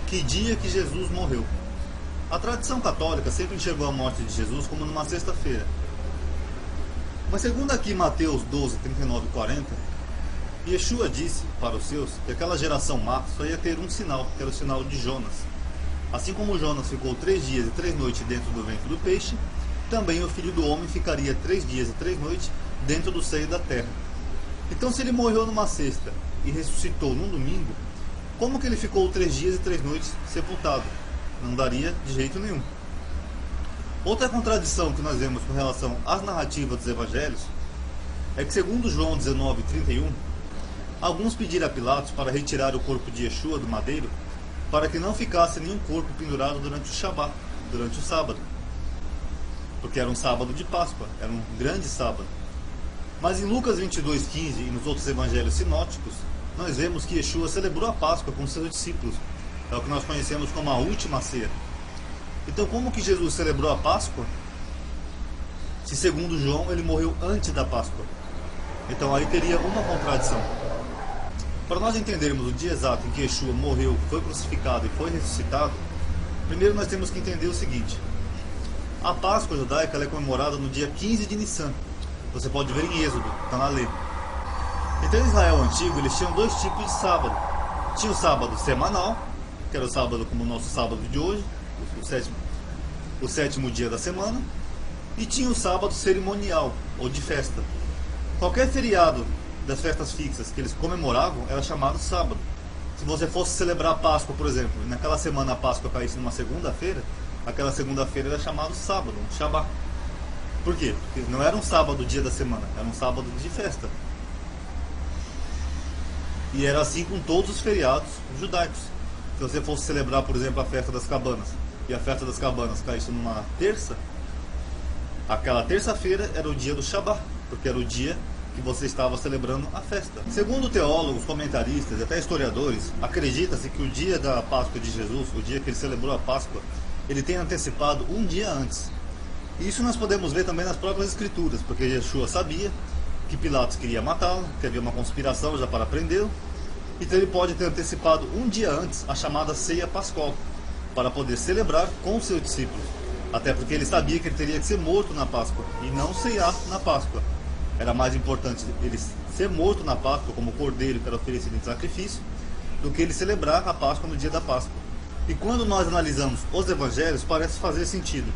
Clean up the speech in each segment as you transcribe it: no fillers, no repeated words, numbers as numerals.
Que dia que Jesus morreu? A tradição católica sempre enxergou a morte de Jesus como numa sexta-feira. Mas segundo aqui Mateus 12, 39 e 40, Yeshua disse para os seus que aquela geração má só ia ter um sinal, que era o sinal de Jonas. Assim como Jonas ficou 3 dias e 3 noites dentro do ventre do peixe, também o Filho do Homem ficaria 3 dias e 3 noites dentro do seio da terra. Então, se ele morreu numa sexta e ressuscitou num domingo, como que ele ficou 3 dias e 3 noites sepultado? Não daria de jeito nenhum. Outra contradição que nós vemos com relação às narrativas dos evangelhos é que, segundo João 19, 31, alguns pediram a Pilatos para retirar o corpo de Yeshua do madeiro, para que não ficasse nenhum corpo pendurado durante o Shabat, durante o sábado, porque era um sábado de Páscoa, era um grande sábado. Mas em Lucas 22, 15 e nos outros evangelhos sinóticos, nós vemos que Yeshua celebrou a Páscoa com seus discípulos. É o que nós conhecemos como a última ceia. Então, como que Jesus celebrou a Páscoa? Se segundo João ele morreu antes da Páscoa. Então aí teria uma contradição. Para nós entendermos o dia exato em que Yeshua morreu, foi crucificado e foi ressuscitado, primeiro nós temos que entender o seguinte: a Páscoa judaica ela é comemorada no dia 15 de Nissan. Você pode ver em Êxodo, está na lei. Então em Israel antigo eles tinham 2 tipos de sábado. Tinha o sábado semanal, que era o sábado como o nosso sábado de hoje, o sétimo dia da semana, e tinha o sábado cerimonial, ou de festa. Qualquer feriado das festas fixas que eles comemoravam era chamado sábado. Se você fosse celebrar a Páscoa, por exemplo, e naquela semana a Páscoa caísse numa segunda-feira, aquela segunda-feira era chamado sábado, um Shabat. Por quê? Porque não era um sábado dia da semana, era um sábado de festa. E era assim com todos os feriados judaicos. Se você fosse celebrar, por exemplo, a festa das cabanas, e a festa das cabanas caísse numa terça, aquela terça-feira era o dia do Shabat, porque era o dia que você estava celebrando a festa. Segundo teólogos, comentaristas e até historiadores, acredita-se que o dia da Páscoa de Jesus, o dia que ele celebrou a Páscoa, ele tem antecipado um dia antes. E isso nós podemos ver também nas próprias escrituras, porque Yeshua sabia que Pilatos queria matá-lo, que havia uma conspiração já para prendê-lo. Então ele pode ter antecipado um dia antes a chamada ceia pascual, para poder celebrar com os seus discípulos. Até porque ele sabia que ele teria que ser morto na Páscoa e não ceiar na Páscoa. Era mais importante ele ser morto na Páscoa como cordeiro que era oferecido em sacrifício, do que ele celebrar a Páscoa no dia da Páscoa. E quando nós analisamos os evangelhos, parece fazer sentido.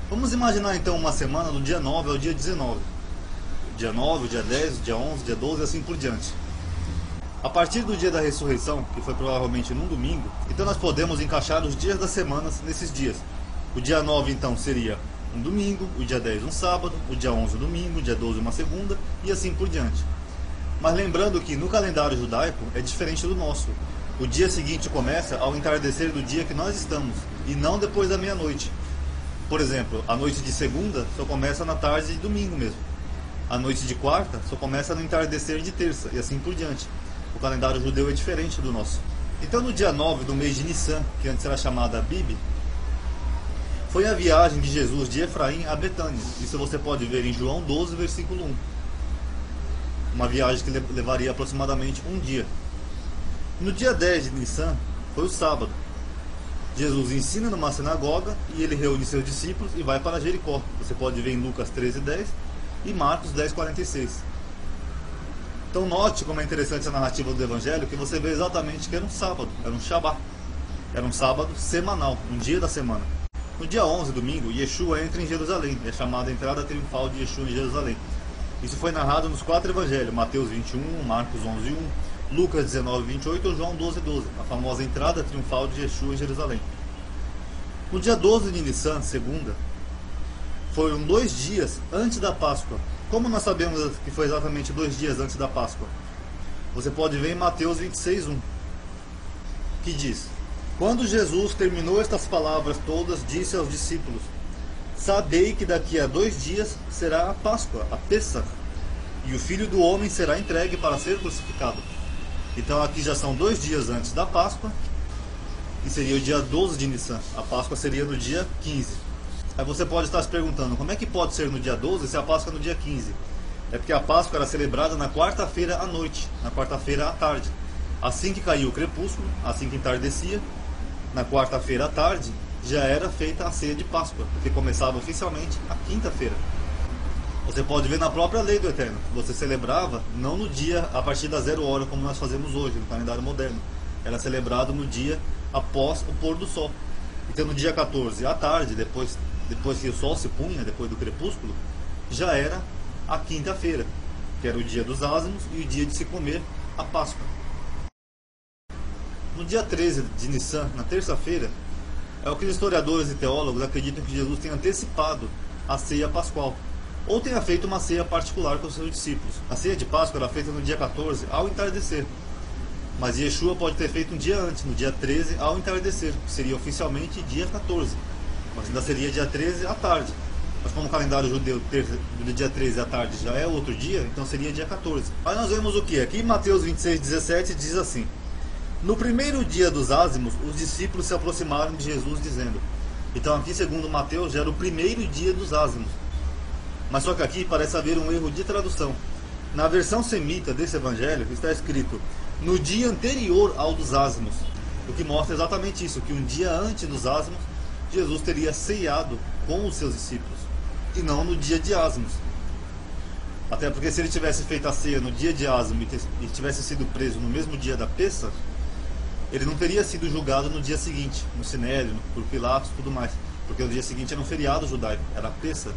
Vamos imaginar então uma semana do dia 9 ao dia 19. Dia 9, o dia 10, o dia 11, o dia 12 e assim por diante. A partir do dia da ressurreição, que foi provavelmente num domingo, então nós podemos encaixar os dias das semanas nesses dias. O dia 9 então seria um domingo, o dia 10 um sábado, o dia 11 um domingo, o dia 12 uma segunda e assim por diante. Mas lembrando que no calendário judaico é diferente do nosso. O dia seguinte começa ao entardecer do dia que nós estamos e não depois da meia-noite. Por exemplo, a noite de segunda só começa na tarde de domingo mesmo. A noite de quarta só começa no entardecer de terça e assim por diante. O calendário judeu é diferente do nosso. Então no dia 9 do mês de Nissan, que antes era chamada Abib, foi a viagem de Jesus de Efraim a Betânia. Isso você pode ver em João 12, versículo 1. Uma viagem que levaria aproximadamente um dia. No dia 10 de Nissan foi o sábado. Jesus ensina numa sinagoga e ele reúne seus discípulos e vai para Jericó. Você pode ver em Lucas 13:10 e Marcos 10:46. Então note como é interessante a narrativa do Evangelho, que você vê exatamente que era um sábado, era um Shabat. Era um sábado semanal, um dia da semana. No dia 11, domingo, Yeshua entra em Jerusalém, é chamada a entrada triunfal de Yeshua em Jerusalém. Isso foi narrado nos 4 evangelhos, Mateus 21, Marcos 11:1, Lucas 19:28 ou João 12:12, a famosa entrada triunfal de Yeshua em Jerusalém. No dia 12 de Nissan, segunda, foram 2 dias antes da Páscoa. Como nós sabemos que foi exatamente 2 dias antes da Páscoa? Você pode ver em Mateus 26:1, que diz: quando Jesus terminou estas palavras todas, disse aos discípulos: sabei que daqui a 2 dias será a Páscoa, a Pessach, e o Filho do Homem será entregue para ser crucificado. Então aqui já são 2 dias antes da Páscoa, que seria o dia 12 de Nissan. A Páscoa seria no dia 15. Aí você pode estar se perguntando, como é que pode ser no dia 12 se a Páscoa é no dia 15? É porque a Páscoa era celebrada na quarta-feira à noite, na quarta-feira à tarde. Assim que caía o crepúsculo, assim que entardecia, na quarta-feira à tarde, já era feita a ceia de Páscoa, porque começava oficialmente a quinta-feira. Você pode ver na própria lei do Eterno, você celebrava não no dia a partir da 0 hora, como nós fazemos hoje, no calendário moderno. Era celebrado no dia após o pôr do sol. Então no dia 14 à tarde, depois que o sol se punha, depois do crepúsculo, já era a quinta-feira, que era o dia dos ázimos e o dia de se comer a Páscoa. No dia 13 de Nissan, na terça-feira, é o que os historiadores e teólogos acreditam que Jesus tenha antecipado a ceia pascual, ou tenha feito uma ceia particular com os seus discípulos. A ceia de Páscoa era feita no dia 14, ao entardecer. Mas Yeshua pode ter feito um dia antes, no dia 13, ao entardecer, que seria oficialmente dia 14. Mas ainda seria dia 13 à tarde. Mas como o calendário judeu do dia 13 à tarde já é outro dia, então seria dia 14. Aí nós vemos o que? Aqui em Mateus 26:17 diz assim: no primeiro dia dos ázimos, os discípulos se aproximaram de Jesus dizendo. Então aqui, segundo Mateus, já era o primeiro dia dos ázimos. Mas só que aqui parece haver um erro de tradução. Na versão semita desse evangelho está escrito no dia anterior ao dos ázimos, o que mostra exatamente isso, que um dia antes dos ázimos Jesus teria ceiado com os seus discípulos, e não no dia de ázimos. Até porque se ele tivesse feito a ceia no dia de ázimo e tivesse sido preso no mesmo dia da Pêssah, ele não teria sido julgado no dia seguinte, no Sinédrio, por Pilatos e tudo mais, porque o dia seguinte era um feriado judaico, era a Pêssah.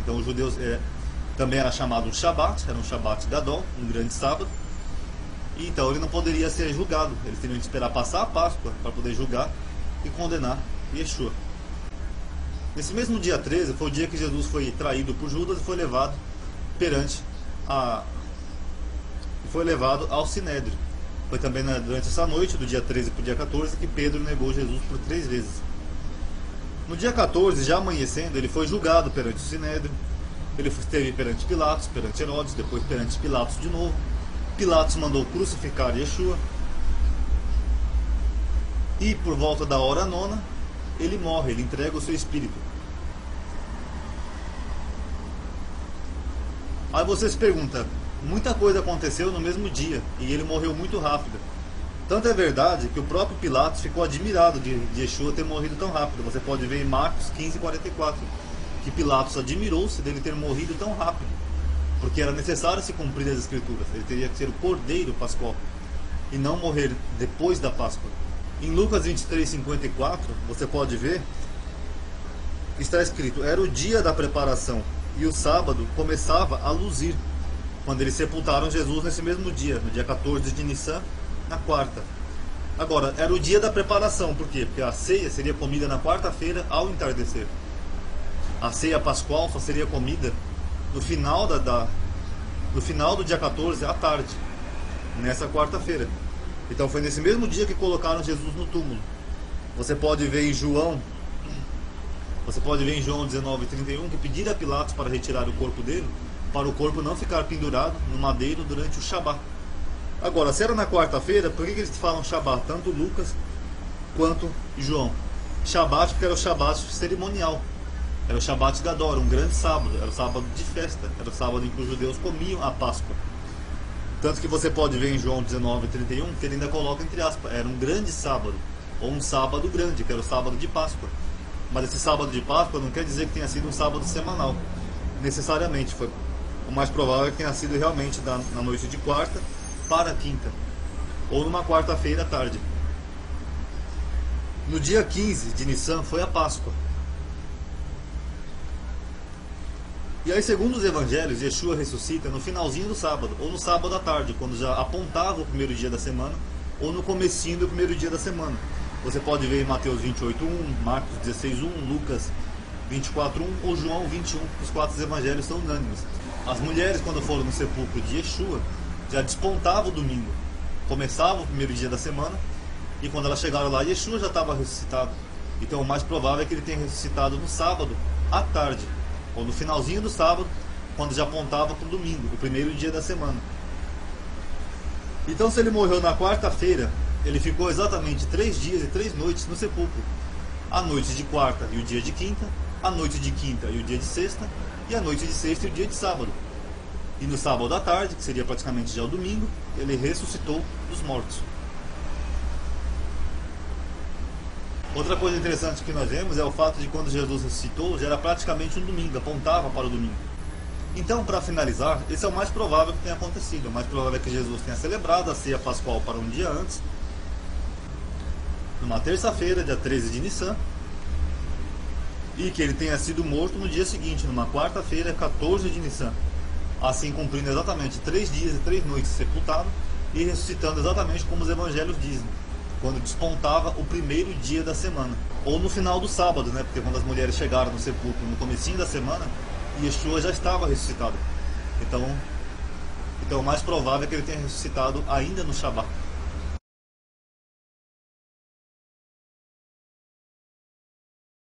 Então os judeus também era chamado um Shabat, era um Shabat Gadol, um grande sábado, e então ele não poderia ser julgado. Eles teriam que esperar passar a Páscoa para poder julgar e condenar Yeshua. Nesse mesmo dia 13 foi o dia que Jesus foi traído por Judas e foi levado ao Sinédrio. Foi também durante essa noite, do dia 13 para o dia 14, que Pedro negou Jesus por 3 vezes. No dia 14, já amanhecendo, ele foi julgado perante o Sinédrio. Ele esteve perante Pilatos, perante Herodes, depois perante Pilatos de novo. Pilatos mandou crucificar Yeshua. E por volta da hora 9, ele morre, ele entrega o seu espírito. Aí você se pergunta, muita coisa aconteceu no mesmo dia e ele morreu muito rápido. Tanto é verdade que o próprio Pilatos ficou admirado de Yeshua ter morrido tão rápido. Você pode ver em Marcos 15:44 que Pilatos admirou-se dele ter morrido tão rápido, porque era necessário se cumprir as escrituras. Ele teria que ser o cordeiro pascual e não morrer depois da Páscoa. Em Lucas 23:54 você pode ver que está escrito: era o dia da preparação e o sábado começava a luzir, quando eles sepultaram Jesus nesse mesmo dia, no dia 14 de Nissan, na quarta. Agora, era o dia da preparação, por quê? Porque a ceia seria comida na quarta-feira ao entardecer. A ceia pascual só seria comida no final no final do dia 14 à tarde, nessa quarta-feira. Então foi nesse mesmo dia que colocaram Jesus no túmulo. Você pode ver em João 19:31 que pediram a Pilatos para retirar o corpo dele, para o corpo não ficar pendurado no madeiro durante o Shabat. Agora, se era na quarta-feira, por que eles falam Shabat? Tanto Lucas quanto João. Shabat porque era o Shabat cerimonial. Era o Shabat Gadol, um grande sábado. Era o sábado de festa. Era o sábado em que os judeus comiam a Páscoa. Tanto que você pode ver em João 19:31 que ele ainda coloca entre aspas, era um grande sábado, ou um sábado grande, que era o sábado de Páscoa. Mas esse sábado de Páscoa não quer dizer que tenha sido um sábado semanal, necessariamente. O mais provável é que tenha sido realmente na noite de quarta para quinta, ou numa quarta-feira à tarde. No dia 15 de Nissan foi a Páscoa. E aí, segundo os evangelhos, Yeshua ressuscita no finalzinho do sábado, ou no sábado à tarde, quando já apontava o primeiro dia da semana, ou no comecinho do primeiro dia da semana. Você pode ver em Mateus 28:1, Marcos 16:1, Lucas 24:1 ou João 21. Os 4 evangelhos são unânimes. As mulheres, quando foram no sepulcro de Yeshua, já despontava o domingo. Começava o primeiro dia da semana, e quando elas chegaram lá, Yeshua já estava ressuscitado. Então o mais provável é que ele tenha ressuscitado no sábado à tarde, ou no finalzinho do sábado, quando já apontava para o domingo, o primeiro dia da semana. Então, se ele morreu na quarta-feira, ele ficou exatamente 3 dias e 3 noites no sepulcro. A noite de quarta e o dia de quinta, a noite de quinta e o dia de sexta, e a noite de sexta e o dia de sábado. E no sábado à tarde, que seria praticamente já o domingo, ele ressuscitou dos mortos. Outra coisa interessante que nós vemos é o fato de quando Jesus ressuscitou, já era praticamente um domingo, apontava para o domingo. Então, para finalizar, esse é o mais provável que tenha acontecido. O mais provável é que Jesus tenha celebrado a ceia pascual para um dia antes, numa terça-feira, dia 13 de Nissan, e que ele tenha sido morto no dia seguinte, numa quarta-feira, 14 de Nissan, assim cumprindo exatamente 3 dias e 3 noites sepultado e ressuscitando exatamente como os evangelhos dizem, quando despontava o primeiro dia da semana, ou no final do sábado, né? Porque quando as mulheres chegaram no sepulcro no comecinho da semana, Yeshua já estava ressuscitado. Então o mais provável é que ele tenha ressuscitado ainda no Shabat.